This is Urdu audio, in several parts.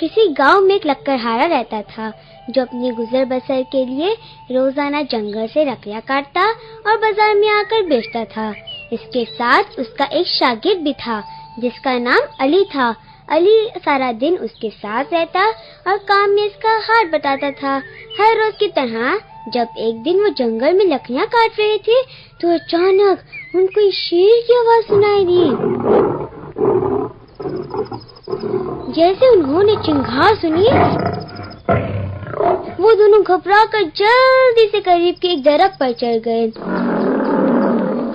کسی گاؤں میں ایک لکڑہارا رہتا تھا جو اپنی گزر بسر کے لیے روزانہ جنگل سے لکڑیاں کاٹتا اور بازار میں آ کر بیچتا تھا۔ اس کے ساتھ اس کا ایک شاگرد بھی تھا جس کا نام علی تھا۔ علی سارا دن اس کے ساتھ رہتا اور کام میں اس کا ہاتھ بٹاتا تھا۔ ہر روز کی طرح جب ایک دن وہ جنگل میں لکڑیاں کاٹ رہے تھے تو اچانک ان کو ایک شیر کی آواز سنائی دی۔ جیسے انہوں نے چنگھاڑ سنی وہ دونوں گھبرا کر جلدی سے قریب کے ایک درخت پر چڑھ گئے۔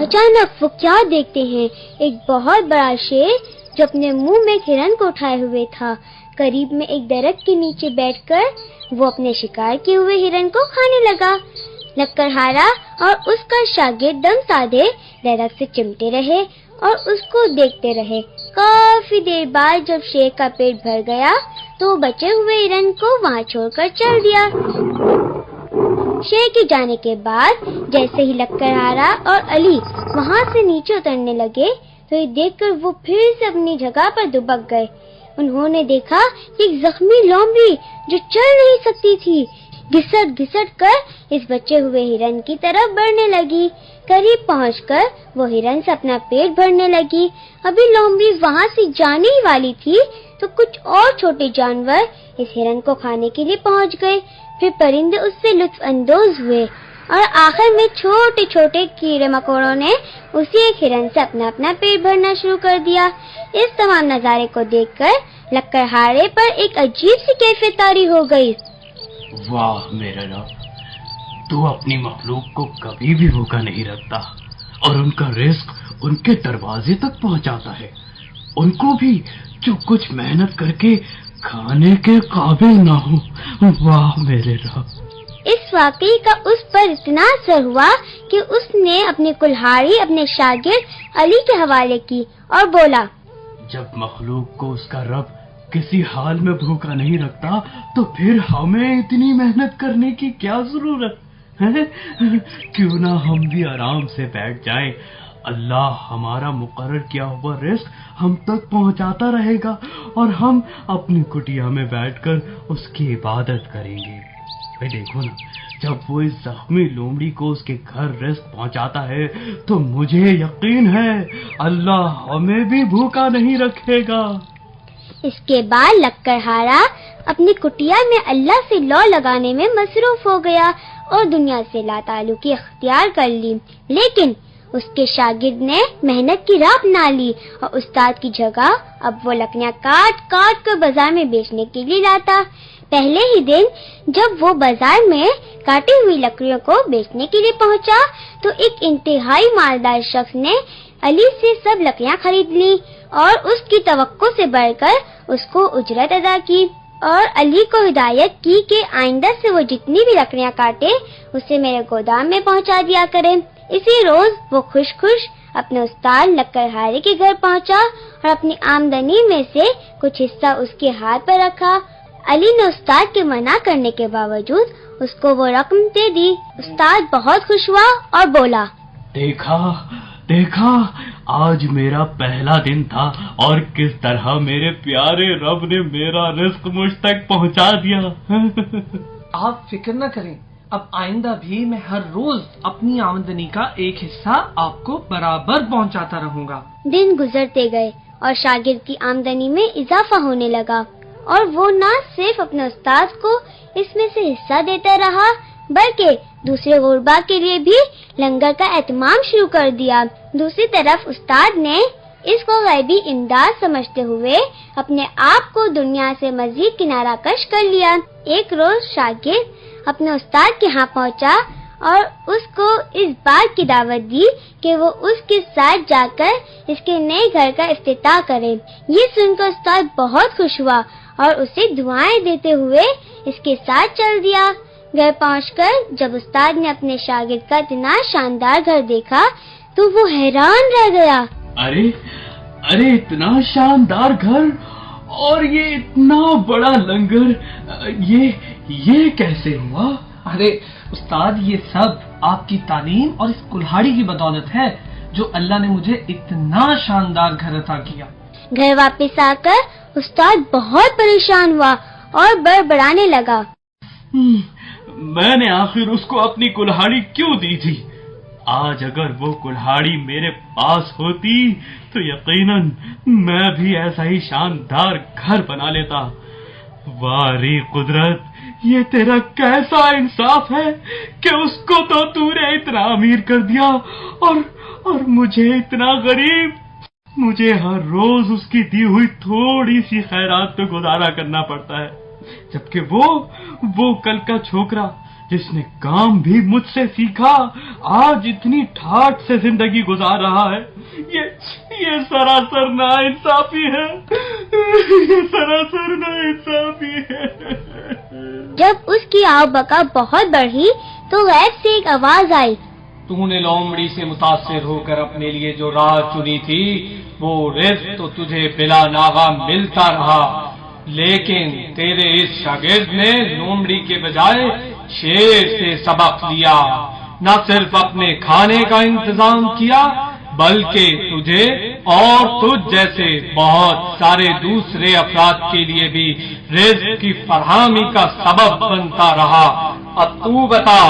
اچانک وہ کیا دیکھتے ہیں، ایک بہت بڑا شیر جو اپنے منہ میں ایک ہرن کو اٹھائے ہوئے تھا۔ قریب میں ایک درخت کے نیچے بیٹھ کر وہ اپنے شکار کیے ہوئے ہرن کو کھانے لگا۔ لکڑہارا اور اس کا شاگرد دم سادے درخت سے چمٹے رہے اور اس کو دیکھتے رہے۔ کافی دیر بعد جب شیر کا پیٹ بھر گیا تو وہ بچے ہوئے ہرن کو وہاں چھوڑ کر چل دیا۔ شیر کے جانے کے بعد جیسے ہی لکڑہارا اور علی وہاں سے نیچے اترنے لگے تو یہ دیکھ کر وہ پھر سے اپنی جگہ پر دبک گئے۔ انہوں نے دیکھا کہ ایک زخمی لومڑی جو چل نہیں سکتی تھی گھسٹ گھسٹ کر اس بچے ہوئے ہرن کی طرف بڑھنے لگی۔ قریب پہنچ کر وہ ہرن سے اپنا پیٹ بھرنے لگی۔ ابھی لومڑی وہاں سے جانے ہی والی تھی تو کچھ اور چھوٹے جانور اس ہرن کو کھانے کے لیے پہنچ گئے۔ پھر پرندے اس سے لطف اندوز ہوئے اور آخر میں چھوٹے چھوٹے کیڑے مکوڑوں نے اسی ایک ہرن سے اپنا پیٹ بھرنا شروع کر دیا۔ اس تمام نظارے کو دیکھ کر لکڑہارے پر ایک عجیب سی کیفیت طاری ہو گئی۔ واہ میرے رب، تو اپنی مخلوق کو کبھی بھی بھوکا نہیں رکھتا اور ان کا رزق ان کے دروازے تک پہنچاتا ہے، ان کو بھی جو کچھ محنت کر کے کھانے کے قابل نہ ہو۔ واہ میرے رب۔ اس واقعے کا اس پر اتنا اثر ہوا کہ اس نے اپنی کلہاڑی اپنے شاگرد علی کے حوالے کی اور بولا، جب مخلوق کو اس کا رب کسی حال میں بھوکا نہیں رکھتا تو پھر ہمیں اتنی محنت کرنے کی کیا ضرورت ہے؟ کیوں نہ ہم بھی آرام سے بیٹھ جائیں، اللہ ہمارا مقرر کیا ہوا رزق ہم تک پہنچاتا رہے گا اور ہم اپنی کٹیا میں بیٹھ کر اس کی عبادت کریں گے۔ دیکھو نا، جب وہ اس زخمی لومڑی کو اس کے گھر رزق پہنچاتا ہے تو مجھے یقین ہے اللہ ہمیں بھی بھوکا نہیں رکھے گا۔ اس کے بعد لکڑہارا اپنی کٹیا میں اللہ سے لو لگانے میں مصروف ہو گیا اور دنیا سے لا تعلقی اختیار کر لی۔ لیکن اس کے شاگرد نے محنت کی راہ اپنا لی اور استاد کی جگہ اب وہ لکڑیاں کاٹ کاٹ کر بازار میں بیچنے کے لیے لاتا۔ پہلے ہی دن جب وہ بازار میں کاٹی ہوئی لکڑیوں کو بیچنے کے لیے پہنچا تو ایک انتہائی مالدار شخص نے علی سے سب لکڑیاں خرید لی اور اس کی توقع سے بڑھ کر اس کو اجرت ادا کی اور علی کو ہدایت کی کہ آئندہ سے وہ جتنی بھی لکڑیاں کاٹے اسے میرے گودام میں پہنچا دیا کرے۔ اسی روز وہ خوش خوش اپنے استاد لکڑہارے کے گھر پہنچا اور اپنی آمدنی میں سے کچھ حصہ اس کے ہاتھ پر رکھا۔ علی نے استاد کے منع کرنے کے باوجود اس کو وہ رقم دے دی۔ استاد بہت خوش ہوا اور بولا، دیکھا آج میرا پہلا دن تھا اور کس طرح میرے پیارے رب نے میرا رزق مجھ تک پہنچا دیا۔ آپ فکر نہ کریں، اب آئندہ بھی میں ہر روز اپنی آمدنی کا ایک حصہ آپ کو برابر پہنچاتا رہوں گا۔ دن گزرتے گئے اور شاگرد کی آمدنی میں اضافہ ہونے لگا اور وہ نہ صرف اپنے استاد کو اس میں سے حصہ دیتا رہا بلکہ دوسرے غربا کے لیے بھی لنگر کا اہتمام شروع کر دیا۔ دوسری طرف استاد نے اس کو غیبی امداد سمجھتے ہوئے اپنے آپ کو دنیا سے مزید کنارہ کش کر لیا۔ ایک روز شاگرد اپنے استاد کے ہاں پہنچا اور اس کو اس بات کی دعوت دی کہ وہ اس کے ساتھ جا کر اس کے نئے گھر کا افتتاح کرے۔ یہ سن کر استاد بہت خوش ہوا اور اسے دعائیں دیتے ہوئے اس کے ساتھ چل دیا۔ گھر پہنچ کر جب استاد نے اپنے شاگرد کا اتنا شاندار گھر دیکھا تو وہ حیران رہ گیا۔ ارے اتنا شاندار گھر اور یہ اتنا بڑا لنگر، یہ کیسے ہوا؟ ارے استاد، یہ سب آپ کی تعلیم اور اس کلہاڑی کی بدولت ہے جو اللہ نے مجھے اتنا شاندار گھر عطا کیا۔ گھر واپس آ کر استاد بہت پریشان ہوا اور بڑبڑانے لگا۔ میں نے آخر اس کو اپنی کلہاڑی کیوں دی تھی؟ آج اگر وہ کلہاڑی میرے پاس ہوتی تو یقیناً میں بھی ایسا ہی شاندار گھر بنا لیتا۔ واری قدرت، یہ تیرا کیسا انصاف ہے کہ اس کو تو نے اتنا امیر کر دیا اور مجھے اتنا غریب۔ مجھے ہر روز اس کی دی ہوئی تھوڑی سی خیرات پہ گزارا کرنا پڑتا ہے، جبکہ وہ کل کا چھوکرا جس نے کام بھی مجھ سے سیکھا آج اتنی ٹھاٹ سے زندگی گزار رہا ہے۔ یہ سراسر ناانصافی ہے، یہ سراسر ناانصافی ہے۔ جب اس کی آو بکا بہت بڑھی تو غیب سے ایک آواز آئی، تو نے لومڑی سے متاثر ہو کر اپنے لیے جو راہ چنی تھی وہ رزق تو تجھے بلا ناغہ ملتا رہا، لیکن تیرے اس شاگرد نے لومڑی کے بجائے شیر سے سبق لیا، نہ صرف اپنے کھانے کا انتظام کیا بلکہ تجھے اور تجھ جیسے بہت سارے دوسرے افراد کے لیے بھی رزق کی فراہمی کا سبب بنتا رہا۔ اب تو بتا،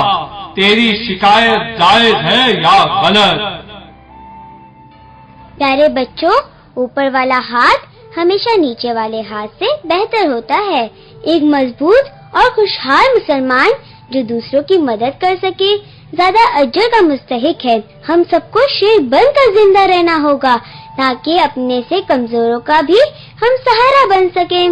تیری شکایت جائز ہے یا غلط؟ پیارے بچوں، اوپر والا ہاتھ ہمیشہ نیچے والے ہاتھ سے بہتر ہوتا ہے۔ ایک مضبوط اور خوشحال مسلمان جو دوسروں کی مدد کر سکے زیادہ اجر کا مستحق ہے۔ ہم سب کو شیر بن کر زندہ رہنا ہوگا تاکہ اپنے سے کمزوروں کا بھی ہم سہارا بن سکیں۔